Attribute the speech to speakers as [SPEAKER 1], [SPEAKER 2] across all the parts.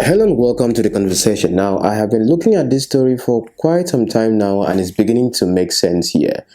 [SPEAKER 1] Hello and welcome to the conversation. Now, I have been looking at this story for quite some time now and it's beginning to make sense here.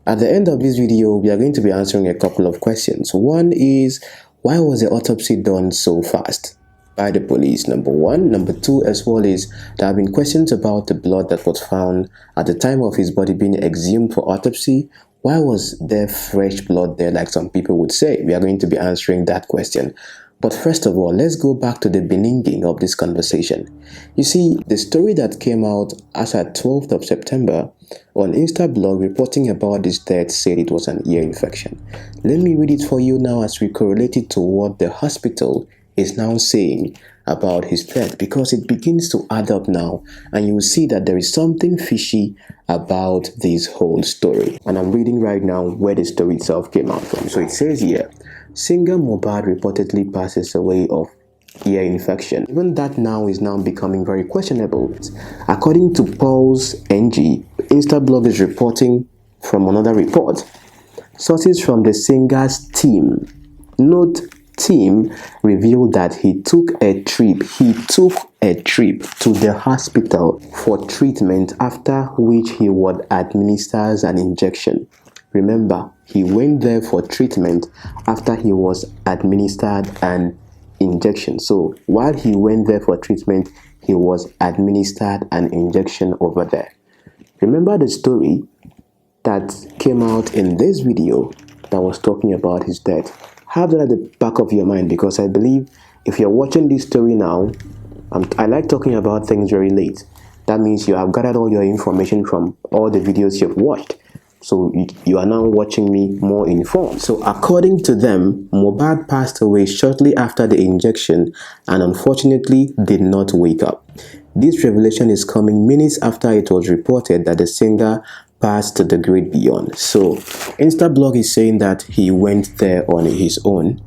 [SPEAKER 1] At the end of this video, we are going to be answering a couple of questions. One is, why was the autopsy done so fast by the police? Number one. Number two as well is, there have been questions about the blood that was found at the time of his body being exhumed for autopsy. Why was there fresh blood there like some people would say? We are going to be answering that question. But first of all, let's go back to the beginning of this conversation. You see, the story that came out as at 12th of September on Instablog reporting about this death said it was an ear infection. Let me read it for you now as we correlate it to what the hospital is now saying about his death, because it begins to add up now and you will see that there is something fishy about this whole story. And I'm reading right now where the story itself came out from. So it says here, singer Mohbad reportedly passes away of ear infection. Even that now is now becoming very questionable. According to Pulse NG, Instablog is reporting from another report. Sources from the singer's team, note team, revealed that he took a trip to the hospital for treatment, after which he was administered an injection. Remember, he went there for treatment after he was administered an injection. So while he went there for treatment, he was administered an injection over there. Remember the story that came out in this video that was talking about his death? Have that at the back of your mind, because I believe if you're watching this story now, I like talking about things very late. That means you have gathered all your information from all the videos you've watched. So you are now watching me more informed. So according to them, Mohbad passed away shortly after the injection and unfortunately did not wake up. This revelation is coming minutes after it was reported that the singer passed to the great beyond. So Instablog is saying that he went there on his own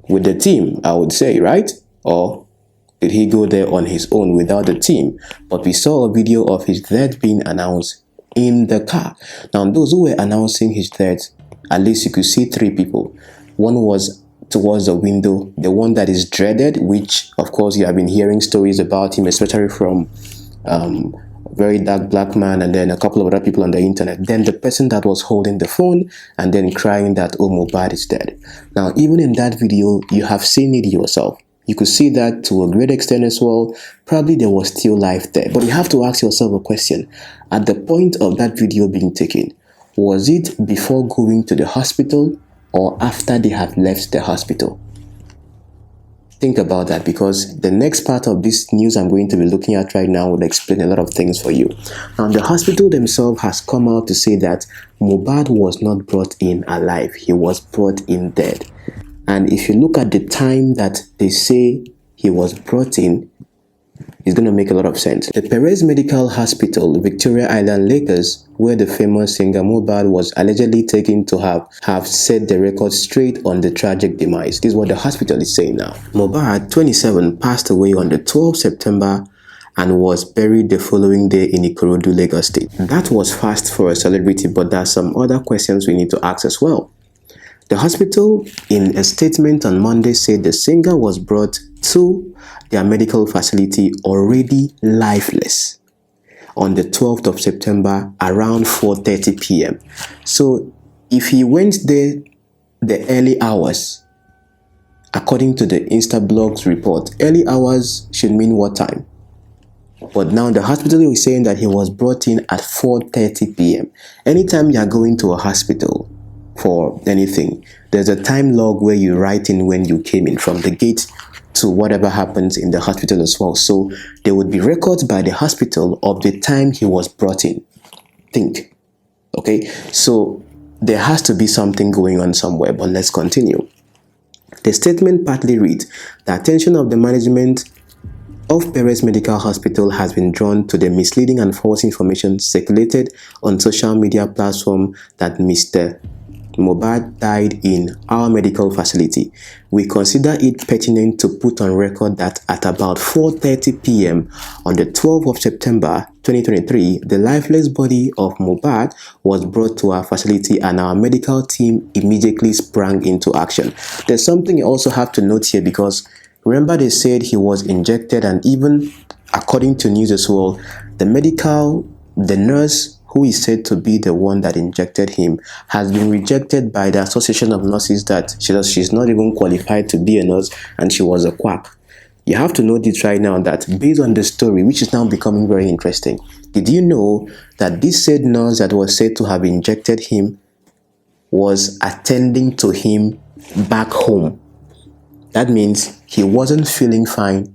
[SPEAKER 1] with the team, I would say, right? Or did he go there on his own without the team? But we saw a video of his death being announced in the car. Now, those who were announcing his death, at least you could see three people. One was towards the window, the one that is dreaded, which of course you have been hearing stories about him, especially from very dark black man, and then a couple of other people on the internet. Then the person that was holding the phone and then crying that, oh, Mohbad is dead. Now, even in that video, you have seen it yourself. You could see that to a great extent as well. Probably there was still life there. But you have to ask yourself a question. At the point of that video being taken, was it before going to the hospital or after they have left the hospital? Think about that, because the next part of this news I'm going to be looking at right now will explain a lot of things for you. Now, the hospital themselves has come out to say that Mohbad was not brought in alive. He was brought in dead. And if you look at the time that they say he was brought in, it's going to make a lot of sense. The Perez Medical Hospital, Victoria Island, Lagos, where the famous singer Mohbad was allegedly taken to have set the record straight on the tragic demise. This is what the hospital is saying now. Mohbad, 27, passed away on the 12th September and was buried the following day in Ikorodu, Lagos State. That was fast for a celebrity, but there are some other questions we need to ask as well. The hospital, in a statement on Monday, said the singer was brought to their medical facility already lifeless on the 12th of September around 4:30 p.m. So if he went there the early hours, according to the Instablog's report, early hours should mean what time? But now the hospital is saying that he was brought in at 4:30 p.m. Anytime you are going to a hospital for anything, there's a time log where you write in when you came in from the gate to whatever happens in the hospital as well. So there would be records by the hospital of the time he was brought in. Think. Okay, so there has to be something going on somewhere, but let's continue. The statement partly reads, the attention of the management of Perez Medical Hospital has been drawn to the misleading and false information circulated on social media platform that Mr. Mohbad died in our medical facility. We consider it pertinent to put on record that at about 4:30 p.m. on the 12th of September 2023, the lifeless body of Mohbad was brought to our facility and our medical team immediately sprang into action. There's something you also have to note here, because Remember they said he was injected, and even according to news as well, the nurse who is said to be the one that injected him has been rejected by the Association of Nurses that she's not even qualified to be a nurse and she was a quack. You have to know this right now, that based on the story, which is now becoming very interesting, did you know that this said nurse that was said to have injected him was attending to him back home? That means he wasn't feeling fine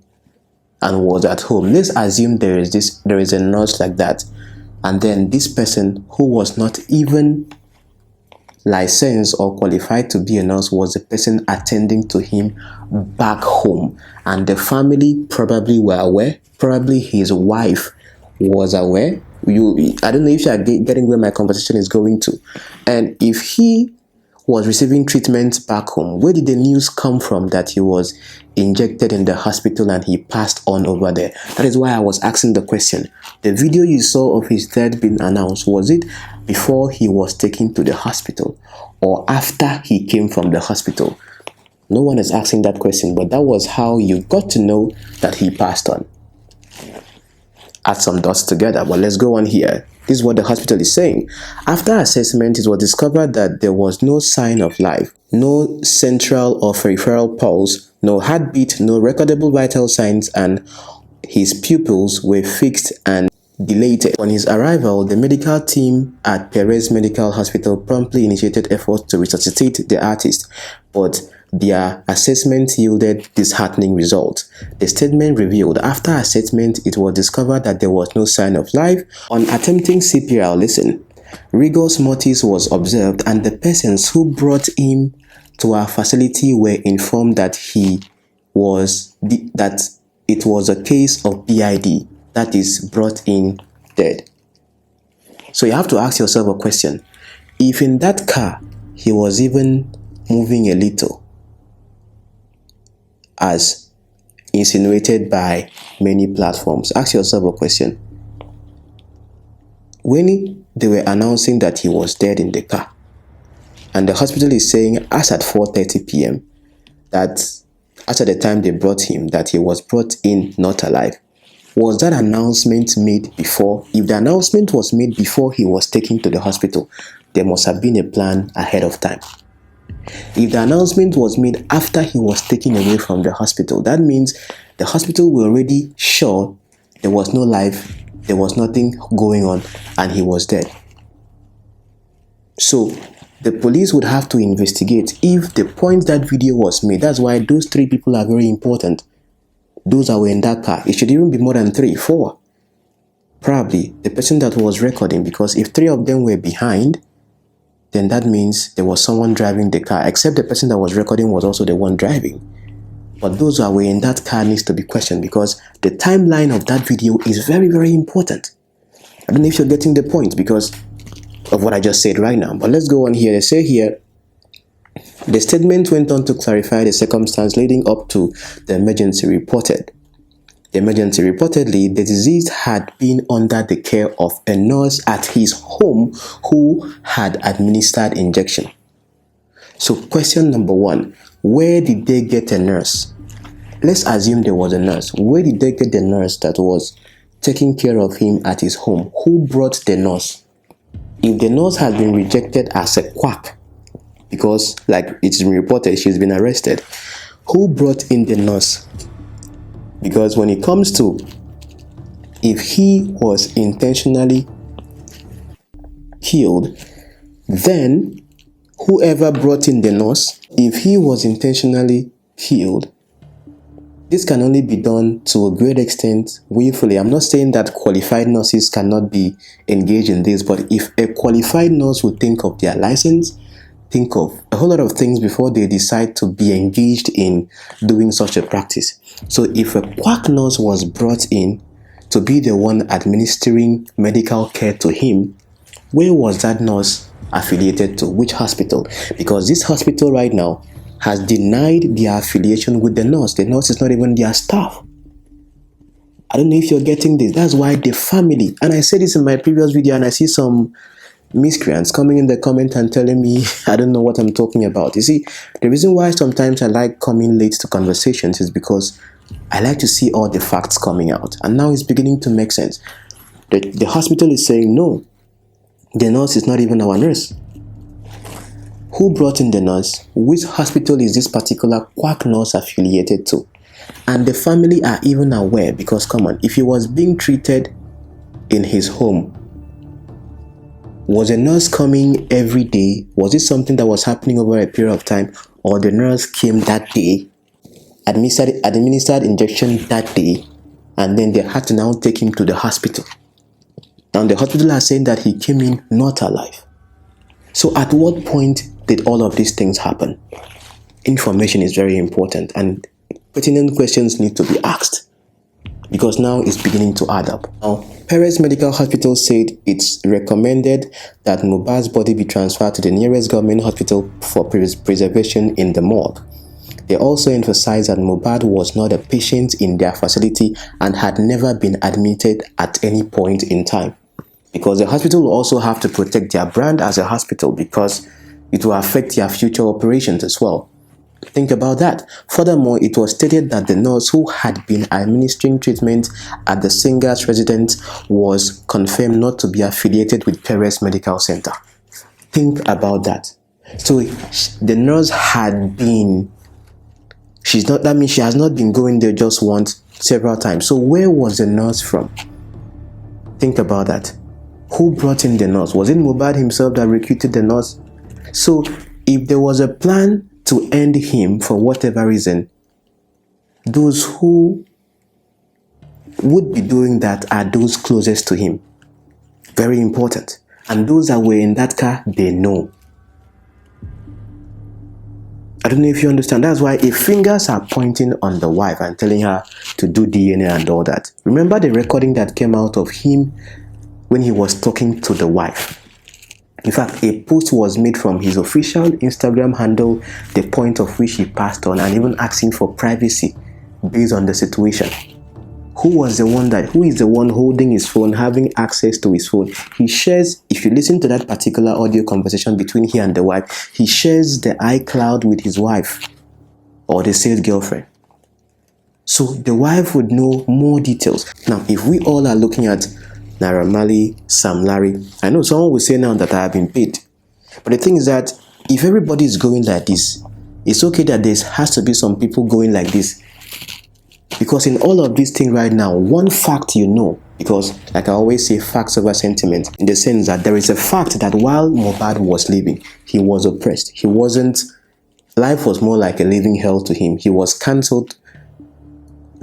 [SPEAKER 1] and was at home. Let's assume there is a nurse like that, and then this person who was not even licensed or qualified to be a nurse was the person attending to him back home, and the family probably were aware, probably his wife was aware. I don't know if you are getting where my conversation is going to. And if he was receiving treatment back home, where did the news come from that he was injected in the hospital and he passed on over there? That is why I was asking the question. The video you saw of his death being announced, was it before he was taken to the hospital or after he came from the hospital? No one is asking that question, but that was how you got to know that he passed on. Add some dots together, but let's go on here. This is what the hospital is saying. After assessment, it was discovered that there was no sign of life, no central or peripheral pulse, no heartbeat, no recordable vital signs, and his pupils were fixed and dilated. On his arrival, the medical team at Perez Medical Hospital promptly initiated efforts to resuscitate the artist, but their assessment yielded disheartening results. The statement revealed, after assessment, it was discovered that there was no sign of life. On attempting CPR, rigorous mortis was observed, and the persons who brought him to our facility were informed that it was a case of BID, that is, brought in dead. So you have to ask yourself a question. If in that car he was even moving a little, as insinuated by many platforms, ask yourself a question. When they were announcing that he was dead in the car, and the hospital is saying as at 4:30 p.m. that as at the time they brought him, that he was brought in not alive, was that announcement made before? If the announcement was made before he was taken to the hospital, there must have been a plan ahead of time. If the announcement was made after he was taken away from the hospital, that means the hospital were already sure there was no life, there was nothing going on, and he was dead. So the police would have to investigate if the point that video was made. That's why those 3 people are very important. Those that were in that car. It should even be more than 3, 4. Probably the person that was recording, because if 3 of them were behind, then that means there was someone driving the car, except the person that was recording was also the one driving. But those that were in that car needs to be questioned, because the timeline of that video is very, very important. I don't know if you're getting the point because of what I just said right now. But let's go on here. They say here, the statement went on to clarify the circumstance leading up to the emergency reported. Reportedly, the deceased had been under the care of a nurse at his home who had administered injection. So question number 1, where did they get a nurse? Let's assume there was a nurse. Where did they get the nurse that was taking care of him at his home? Who brought the nurse? If the nurse has been rejected as a quack, because like it's been reported she's been arrested, who brought in the nurse? Because when it comes to if he was intentionally killed, then whoever brought in the nurse, if he was intentionally killed, this can only be done to a great extent willfully. I'm not saying that qualified nurses cannot be engaged in this, but if a qualified nurse would think of their license, think of a whole lot of things before they decide to be engaged in doing such a practice. So if a quack nurse was brought in to be the one administering medical care to him, where was that nurse affiliated to? Which hospital? Because this hospital right now has denied their affiliation with the nurse. The nurse is not even their staff. I don't know if you're getting this. That's why the family, and I said this in my previous video, and I see some miscreants coming in the comment and telling me I don't know what I'm talking about. You see, the reason why sometimes I like coming late to conversations is because I like to see all the facts coming out. And now it's beginning to make sense. The hospital is saying, no, the nurse is not even our nurse. Who brought in the nurse? Which hospital is this particular quack nurse affiliated to? And the family are even aware, because come on, if he was being treated in his home, was a nurse coming every day? Was it something that was happening over a period of time? Or the nurse came that day, administered injection that day, and then they had to now take him to the hospital? And the hospital are saying that he came in not alive. So at what point did all of these things happen? Information is very important, and pertinent questions need to be asked, because now it's beginning to add up. Now, Perez Medical Hospital said it's recommended that Mohbad's body be transferred to the nearest government hospital for preservation in the morgue. They also emphasized that Mohbad was not a patient in their facility and had never been admitted at any point in time, because the hospital will also have to protect their brand as a hospital, because it will affect their future operations as well. Think about that. Furthermore, it was stated that the nurse who had been administering treatment at the singer's residence was confirmed not to be affiliated with Perez Medical Center. Think about that. So the nurse had been, that means she has not been going there just once, several times. So where was the nurse from? Think about that. Who brought in the nurse? Was it Mohbad himself that recruited the nurse? So if there was a plan to end him for whatever reason, those who would be doing that are those closest to him. Very important. And those that were in that car, they know. I don't know if you understand. That's why if fingers are pointing on the wife and telling her to do DNA and all that, remember the recording that came out of him when he was talking to the wife. In fact, a post was made from his official Instagram handle, the point of which he passed on, and even asking for privacy based on the situation. Who is the one holding his phone, having access to his phone? He shares, if you listen to that particular audio conversation between he and the wife, he shares the iCloud with his wife or the said girlfriend. So the wife would know more details. Now, if we all are looking at Naira Marley, Sam Larry, I know someone will say now that I have been paid. But the thing is that if everybody is going like this, it's okay that there has to be some people going like this. Because in all of these things right now, one fact you know, because like I always say, facts over sentiment, in the sense that there is a fact that while Mohbad was living, he was oppressed. Life was more like a living hell to him. He was cancelled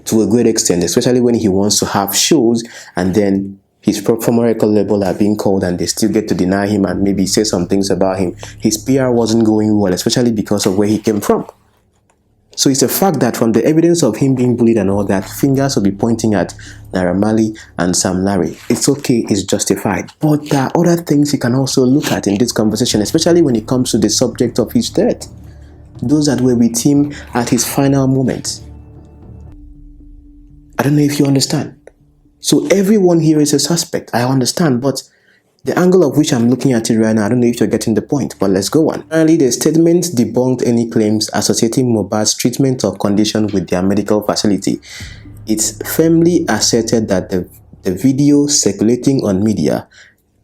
[SPEAKER 1] to a great extent, especially when he wants to have shows and then his former record label are being called and they still get to deny him and maybe say some things about him. His PR wasn't going well, especially because of where he came from. So it's a fact that from the evidence of him being bullied and all that, fingers will be pointing at Naira Marley and Sam Larry. It's okay, it's justified. But there are other things you can also look at in this conversation, especially when it comes to the subject of his death. Those that were with him at his final moments. I don't know if you understand. So everyone here is a suspect, I understand, but the angle of which I'm looking at it right now, I don't know if you're getting the point, but let's go on. Finally, the statement debunked any claims associating Mohbad's treatment or condition with their medical facility. It firmly asserted that the video circulating on media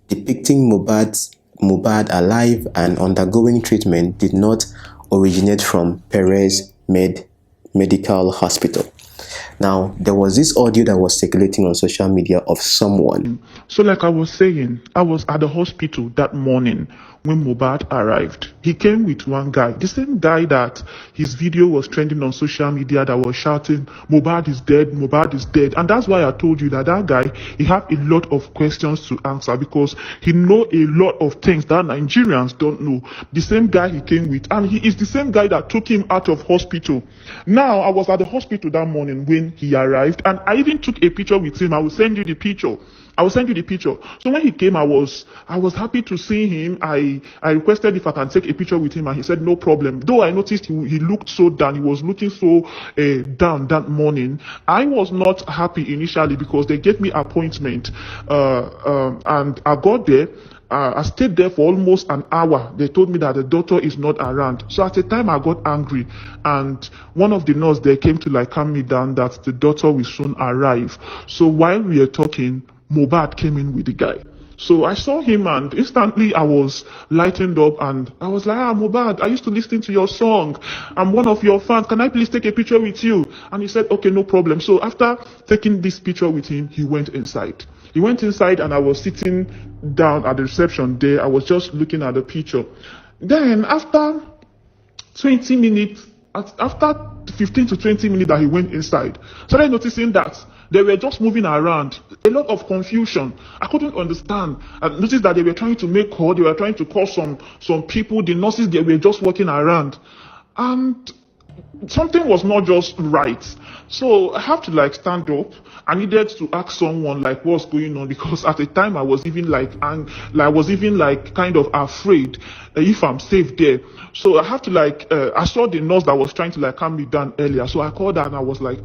[SPEAKER 1] depicting Mohbad alive and undergoing treatment did not originate from Perez Medical Hospital. Now, there was this audio that was circulating on social media of someone.
[SPEAKER 2] So like I was saying, I was at the hospital that morning when Mohbad arrived. He came with one guy, the same guy that his video was trending on social media that was shouting, Mohbad is dead, Mohbad is dead. And that's why I told you that guy, he had a lot of questions to answer because he know a lot of things that Nigerians don't know. The same guy he came with, and he is the same guy that took him out of hospital. Now, I was at the hospital that morning when he arrived, and I even took a picture with him. I will send you the picture. So when he came, I was happy to see him. I I requested if I can take a picture with him, and he said no problem. Though I noticed he looked so down, he was looking so down that morning. I was not happy initially because they gave me appointment, and I got there. I stayed there for almost an hour. They told me that the doctor is not around. So at the time I got angry, and one of the nurses there came to like calm me down that the doctor will soon arrive. So while we were talking, Mohbad came in with the guy. So I saw him and instantly I was lightened up, and I was like, Mohbad, I used to listen to your song. I'm one of your fans. Can I please take a picture with you? And he said, okay, no problem. So after taking this picture with him, he went inside. He went inside and I was sitting down at the reception there. I was just looking at the picture. Then after 20 minutes, after 15 to 20 minutes that he went inside, started noticing that they were just moving around. A lot of confusion. I couldn't understand. I noticed that they were trying to make call. They were trying to call some people. The nurses, they were just walking around. And something was not just right. So I have to like stand up. I needed to ask someone like what's going on, because at the time I was even like kind of afraid if I'm safe there. So I have to like I saw the nurse that was trying to like calm me down earlier. So I called her and I was like,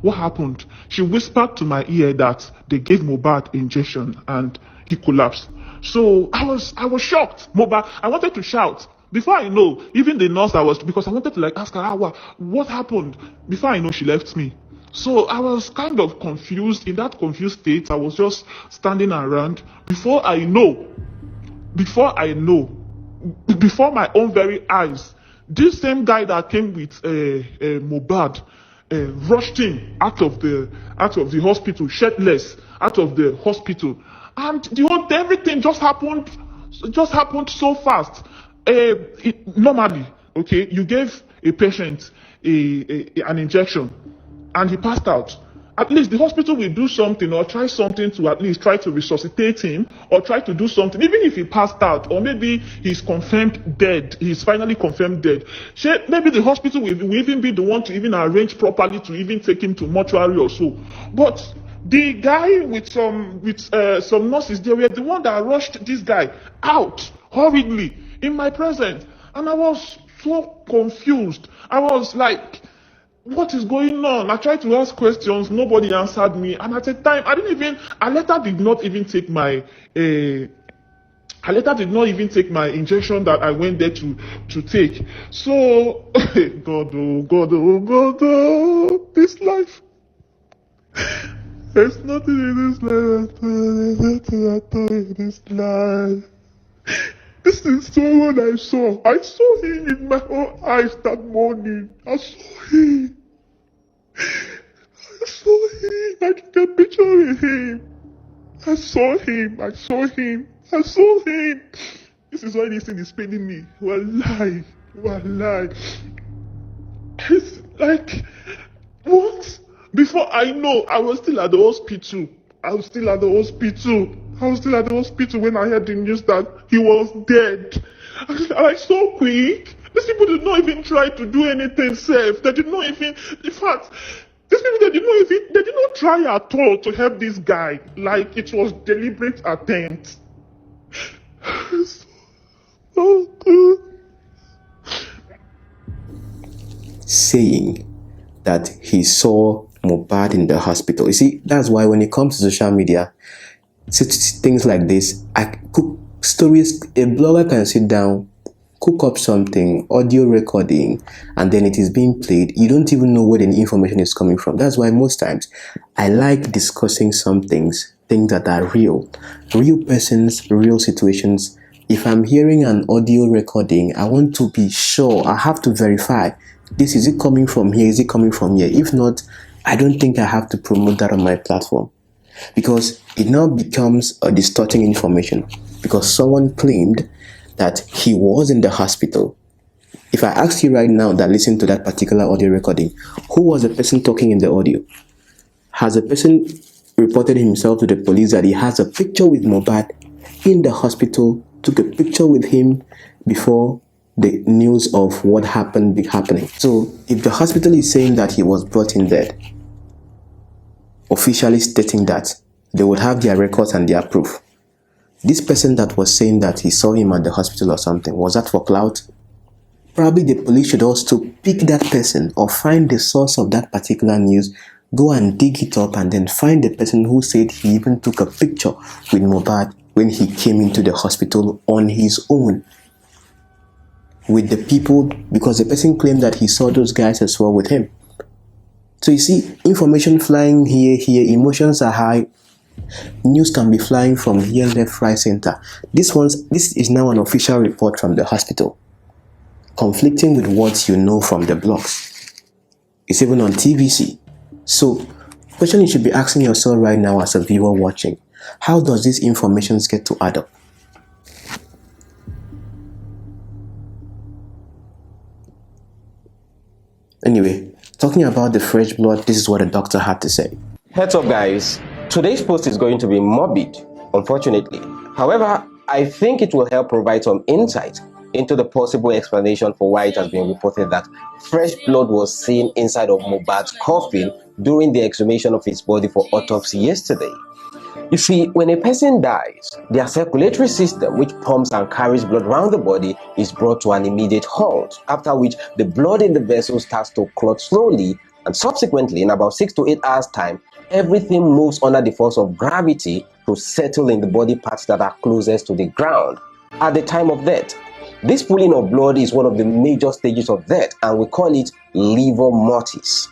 [SPEAKER 2] what happened? She whispered to my ear that they gave Mohbad injection and he collapsed. So I was shocked. Mohbad, I wanted to shout. Before I know, even the nurse because I wanted to like ask her, what happened? Before I know, she left me. So I was kind of confused. In that confused state, I was just standing around. Before my own very eyes, this same guy that came with Mohbad rushed him out of the hospital, shirtless, out of the hospital, and everything just happened so fast. Normally, okay, you gave a patient an injection and he passed out. At least the hospital will do something or try something to at least try to resuscitate him or try to do something, even if he passed out or maybe he's confirmed dead. He's finally confirmed dead. Maybe the hospital will even be the one to even arrange properly to even take him to mortuary or so. But the guy with some nurses, they were the one that rushed this guy out hurriedly in my presence, and I was so confused. I was like, what is going on? I tried to ask questions, nobody answered me, and at the time I later did not even take my injection that I went there to take. So God, this life, there's nothing in this life there's nothing at all in this life. This is someone I saw. I saw him in my own eyes that morning. I saw him. I took a picture with him. I saw him. This is why this thing is paining me. Wallahi. It's like, what? Before I know, I was still at the hospital. When I heard the news that he was dead. I so quick. These people did not even try to do anything safe. They did not even, in fact, these people, they did not try at all to help this guy. Like it was deliberate attempt. So good.
[SPEAKER 1] Saying that he saw Mohbad in the hospital. You see, that's why when it comes to social media, things like this, I cook stories. A blogger can sit down, cook up something, audio recording, and then it is being played. You don't even know where the information is coming from. That's why most times I like discussing some things that are real persons, real situations. If I'm hearing an audio recording, I want to be sure. I have to verify. This, is it coming from here? Is it coming from here? If not, I don't think I have to promote that on my platform, because it now becomes a distorting information, because someone claimed that he was in the hospital. If I ask you right now that listen to that particular audio recording, who was the person talking in the audio? Has the person reported himself to the police that he has a picture with Mohbad in the hospital, took a picture with him before the news of what happened be happening? So if the hospital is saying that he was brought in dead, officially stating that, they would have their records and their proof. This person that was saying that he saw him at the hospital or something, was that for clout? Probably the police should also pick that person or find the source of that particular news, go and dig it up, and then find the person who said he even took a picture with Mohbad when he came into the hospital on his own with the people, because the person claimed that he saw those guys as well with him. So you see, information flying here, emotions are high, news can be flying from here, left, right, center. This is now an official report from the hospital, conflicting with what you know from the blogs. It's even on TVC. So, question you should be asking yourself right now as a viewer watching: how does this information get to add up? Anyway, talking about the fresh blood, this is what the doctor had to say.
[SPEAKER 3] Heads up, guys. Today's post is going to be morbid, unfortunately. However, I think it will help provide some insight into the possible explanation for why it has been reported that fresh blood was seen inside of Mohbad's coffin during the exhumation of his body for autopsy yesterday. You see, when a person dies, their circulatory system, which pumps and carries blood around the body, is brought to an immediate halt, after which the blood in the vessel starts to clot slowly, and subsequently, in about 6 to 8 hours time, everything moves under the force of gravity to settle in the body parts that are closest to the ground at the time of death. This pooling of blood is one of the major stages of death, and we call it livor mortis.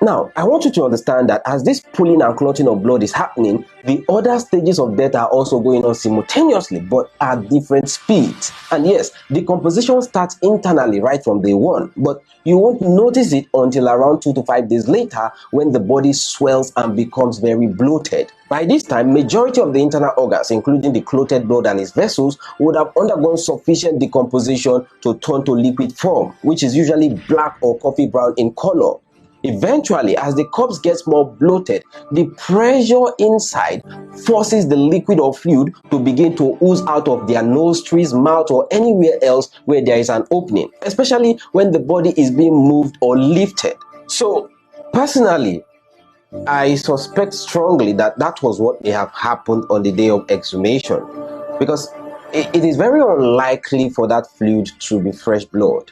[SPEAKER 3] Now, I want you to understand that as this pooling and clotting of blood is happening, the other stages of death are also going on simultaneously, but at different speeds. And yes, decomposition starts internally right from day one, but you won't notice it until around 2 to 5 days later, when the body swells and becomes very bloated. By this time, majority of the internal organs, including the clotted blood and its vessels, would have undergone sufficient decomposition to turn to liquid form, which is usually black or coffee brown in color. Eventually, as the corpse gets more bloated, the pressure inside forces the liquid or fluid to begin to ooze out of their nostrils, mouth, or anywhere else where there is an opening, especially when the body is being moved or lifted. So, personally, I suspect strongly that that was what may have happened on the day of exhumation, because it is very unlikely for that fluid to be fresh blood.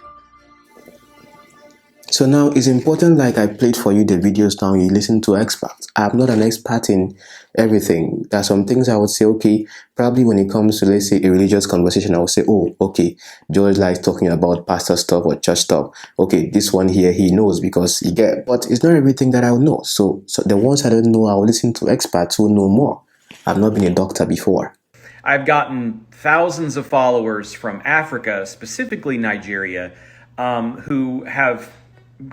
[SPEAKER 1] So now it's important, like I played for you the videos now, you listen to experts. I'm not an expert in everything. There are some things I would say, okay, probably when it comes to, let's say, a religious conversation, I would say, oh, okay, George likes talking about pastor stuff or church stuff. Okay, this one here, he knows because he get, but it's not everything that I would know. So the ones I don't know, I will listen to experts who know more. I've not been a doctor before.
[SPEAKER 4] I've gotten thousands of followers from Africa, specifically Nigeria, who have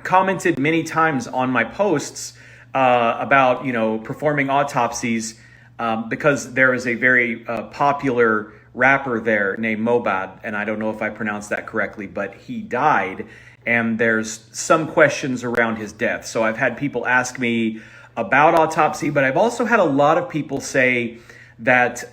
[SPEAKER 4] commented many times on my posts about, performing autopsies because there is a very popular rapper there named Mohbad, and I don't know if I pronounced that correctly, but he died, and there's some questions around his death. So I've had people ask me about autopsy, but I've also had a lot of people say that,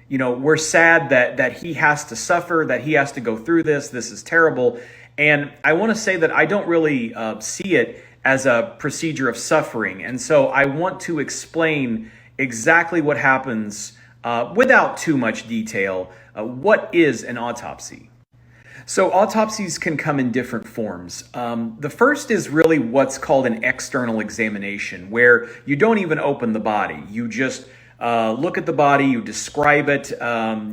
[SPEAKER 4] we're sad that he has to suffer, that he has to go through this. This is terrible. And I want to say that I don't really see it as a procedure of suffering. And so I want to explain exactly what happens without too much detail. What is an autopsy? So autopsies can come in different forms. The first is really what's called an external examination, where you don't even open the body. You just look at the body, you describe it,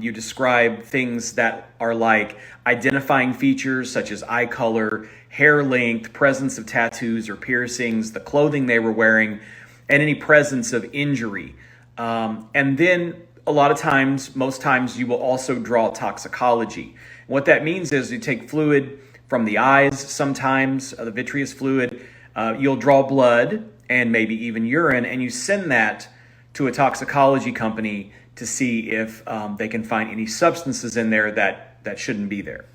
[SPEAKER 4] you describe things that are like identifying features such as eye color, hair length, presence of tattoos or piercings, the clothing they were wearing, and any presence of injury. And then a lot of times, most times, you will also draw toxicology. What that means is you take fluid from the eyes, sometimes the vitreous fluid, you'll draw blood and maybe even urine, and you send that to a toxicology company to see if they can find any substances in there that shouldn't be there.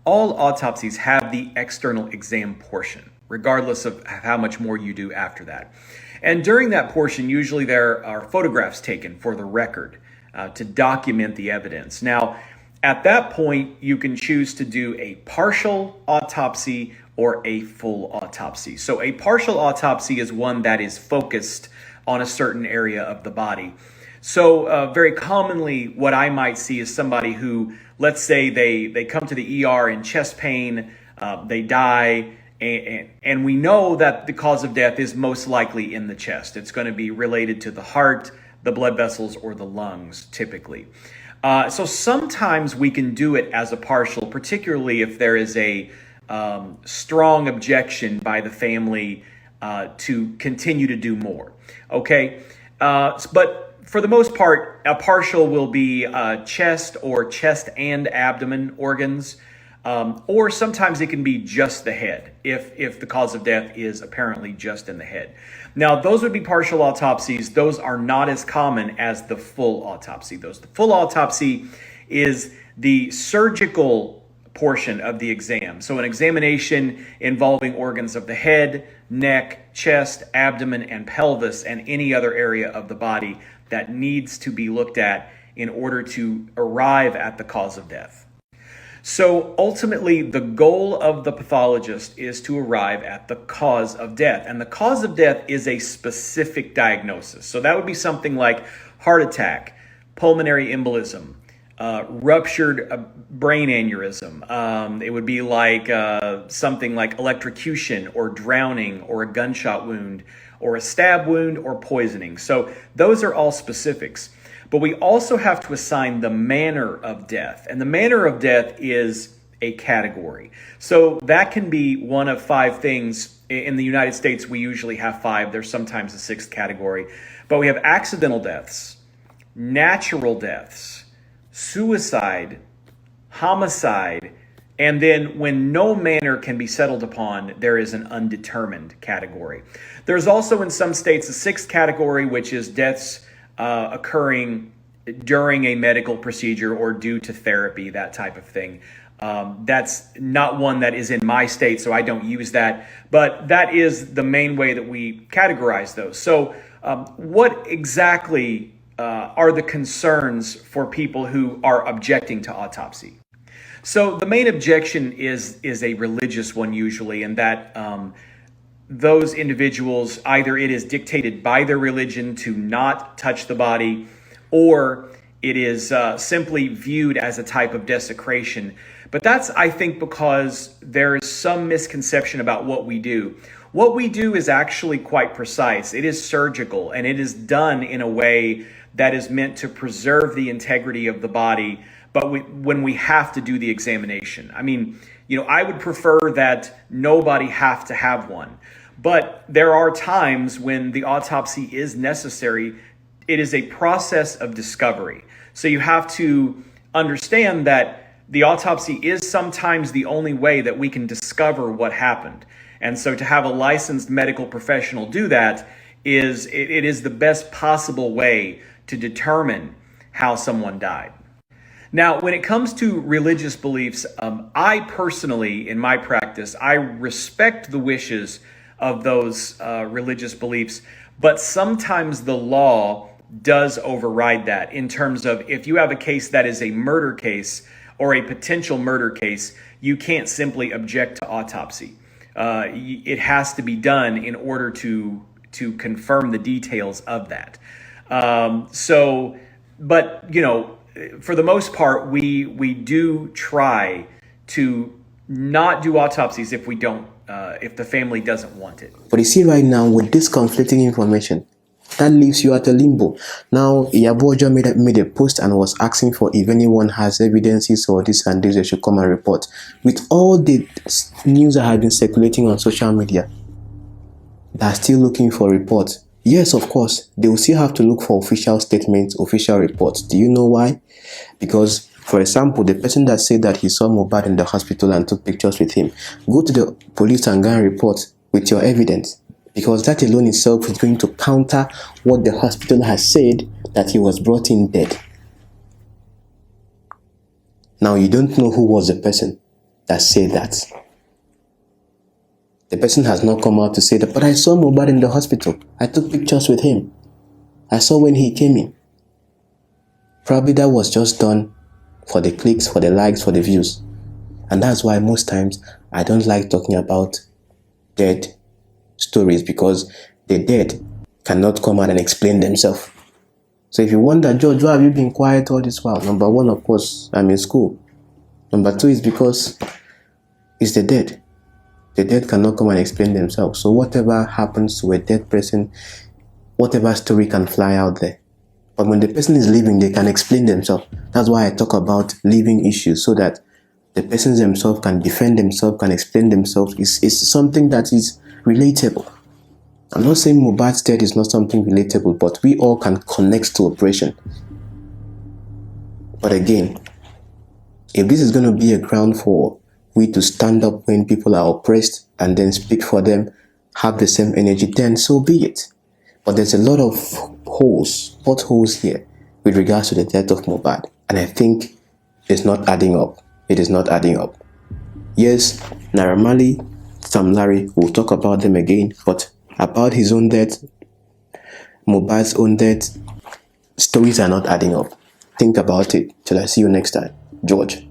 [SPEAKER 4] All autopsies have the external exam portion, regardless of how much more you do after that. And during that portion, usually there are photographs taken for the record to document the evidence. Now, at that point, you can choose to do a partial autopsy or a full autopsy. So a partial autopsy is one that is focused on a certain area of the body. So very commonly, what I might see is somebody who, let's say they come to the ER in chest pain, they die, and we know that the cause of death is most likely in the chest. It's going to be related to the heart, the blood vessels, or the lungs, typically. So sometimes we can do it as a partial, particularly if there is a strong objection by the family to continue to do more. Okay, but for the most part, a partial will be chest or chest and abdomen organs, or sometimes it can be just the head if the cause of death is apparently just in the head. Now, those would be partial autopsies. Those are not as common as the full autopsy. The full autopsy is the surgical portion of the exam. So an examination involving organs of the head, neck, chest, abdomen, and pelvis, and any other area of the body that needs to be looked at in order to arrive at the cause of death. So ultimately, the goal of the pathologist is to arrive at the cause of death. And the cause of death is a specific diagnosis. So that would be something like heart attack, pulmonary embolism, ruptured brain aneurysm. It would be like something like electrocution or drowning or a gunshot wound or a stab wound or poisoning. So those are all specifics. But we also have to assign the manner of death. And the manner of death is a category. So that can be one of 5 things. In the United States, we usually have 5. There's sometimes a 6th category. But we have accidental deaths, natural deaths, suicide, homicide, and then when no manner can be settled upon, there is an undetermined category. There's also in some states a 6th category, which is deaths occurring during a medical procedure or due to therapy, that type of thing. That's not one that is in my state, so I don't use that. But that is the main way that we categorize those. So what exactly are the concerns for people who are objecting to autopsy? So the main objection is a religious one usually, and that those individuals, either it is dictated by their religion to not touch the body, or it is simply viewed as a type of desecration. But that's, I think, because there is some misconception about what we do. What we do is actually quite precise. It is surgical, and it is done in a way that is meant to preserve the integrity of the body, but when we have to do the examination. I mean, I would prefer that nobody have to have one. But there are times when the autopsy is necessary. It is a process of discovery. So you have to understand that the autopsy is sometimes the only way that we can discover what happened. And so to have a licensed medical professional do that it is the best possible way to determine how someone died. Now, when it comes to religious beliefs, I personally, in my practice, I respect the wishes of those religious beliefs, but sometimes the law does override that in terms of if you have a case that is a murder case or a potential murder case, you can't simply object to autopsy. It has to be done in order to confirm the details of that. But for the most part, we do try to not do autopsies if we don't, if the family doesn't want it.
[SPEAKER 1] But you see right now, with this conflicting information, that leaves you at a limbo. Now, 𝐲𝐵RG made a post and was asking for if anyone has evidences or this and this, they should come and report. With all the news that have been circulating on social media, they're still looking for reports. Yes, of course, they will still have to look for official statements, official reports. Do you know why? Because, for example, the person that said that he saw Mohbad in the hospital and took pictures with him, go to the police and go and report with your evidence. Because that alone itself is going to counter what the hospital has said, that he was brought in dead. Now, you don't know who was the person that said that. The person has not come out to say that, but I saw Mohbad in the hospital. I took pictures with him. I saw when he came in. Probably that was just done for the clicks, for the likes, for the views. And that's why most times I don't like talking about dead stories, because the dead cannot come out and explain themselves. So if you wonder, George, why have you been quiet all this while? Number one, of course, I'm in school. Number two is because it's the dead. The dead cannot come and explain themselves. So whatever happens to a dead person, whatever story can fly out there. But when the person is living, they can explain themselves. That's why I talk about living issues, so that the persons themselves can defend themselves, can explain themselves. It's something that is relatable. I'm not saying Mohbad's death is not something relatable, but we all can connect to oppression. But again, if this is going to be a ground for we to stand up when people are oppressed and then speak for them, have the same energy, then so be it. But there's a lot of potholes here with regards to the death of Mohbad. And I think it's not adding up. It is not adding up. Yes, Naira Marley, Sam Larry, we'll talk about them again, but about his own death, Mohbad's own death, stories are not adding up. Think about it. Till I see you next time. George.